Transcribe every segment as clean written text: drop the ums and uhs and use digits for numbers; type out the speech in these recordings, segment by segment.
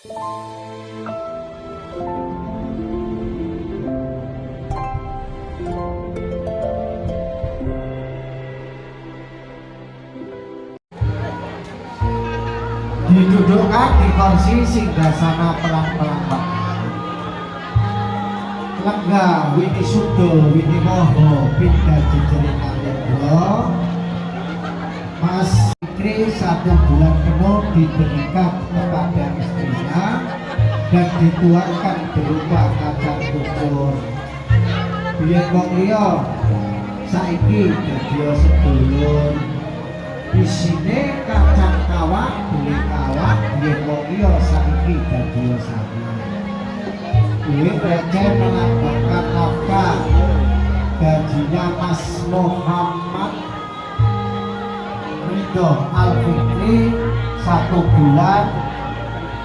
Didudukkan di kursi singgasana pelan-pelan Pak. Lenggah Wini Sudo Wini Moho pindah jejering Alendro. Mas Fikri 1 bulan penuh diberikan kepada istrinya dan dituangkan berupa kacang kukur. Biyen wong liya saiki dadi sedulur. Isine kacang kawak, beli kawak, biyen wong liya saiki dadi sapi. Duit receh melambangkan nafkah. Gajinya Mas Muhammad Ridho Al-Fikri 1 bulan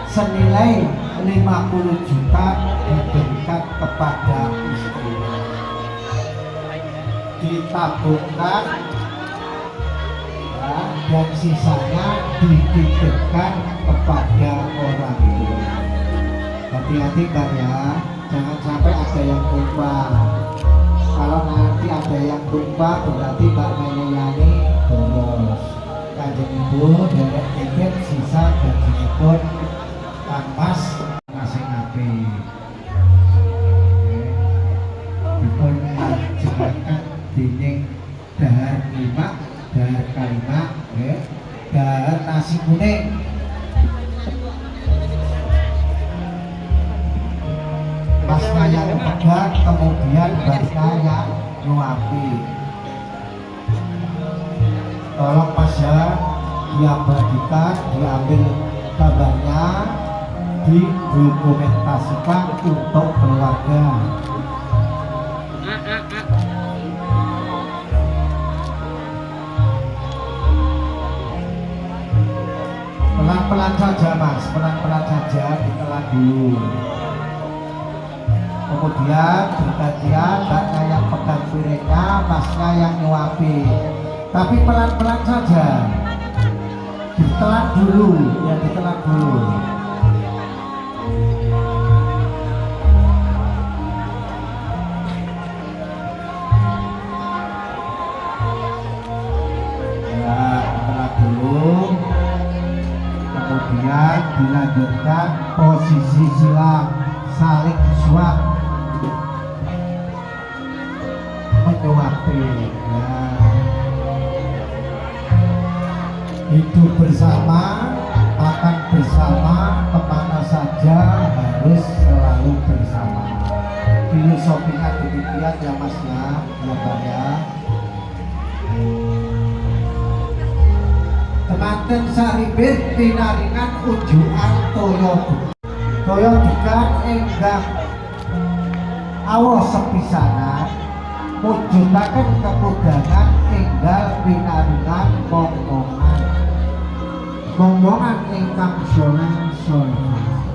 senilai 50 juta diberikan kepada istrinya, ditabungkan ya, dan sisanya dititipkan kepada orang tua. Hati-hati Mbak ya, jangan sampai ada yang tumpah. Kalau nanti ada yang tumpah berarti Mbak Mayani bolos. Kanjeng Ibu derek tiket sisa gajinipun Kang Mas ngasih ngapi. Dipun lajengaken dening dahar limak, dahar kalimak, dahar nasi kuning. Pasnya yang pegang, kemudian basnya yang nyuapi. Tolong Mas ya, diabadikan, diambil gambarnya, didokumentasikan untuk keluarga. Pelan-pelan saja Mas, pelan-pelan saja, ditelan dulu. Kemudian bergantian Mbaknya yang pegang piringnya, Masnya yang nyuapi. Tapi pelan-pelan saja, ditelan dulu, ya ditelan dulu. Ya, ditelan dulu. Kemudian dilanjutkan posisi silang, saling suap, menyuapi. Ya. Hidup bersama, makan bersama, kemana saja harus selalu bersama. Filosofinya demikian ya Mas ya, ya Mbak ya. Temanten saribit pinaringan ujuan toyo. Toyo dukan enggang awas sepisanan, mujudaken kemudahan enggal pinaringan momongan ingkang soleh soleh.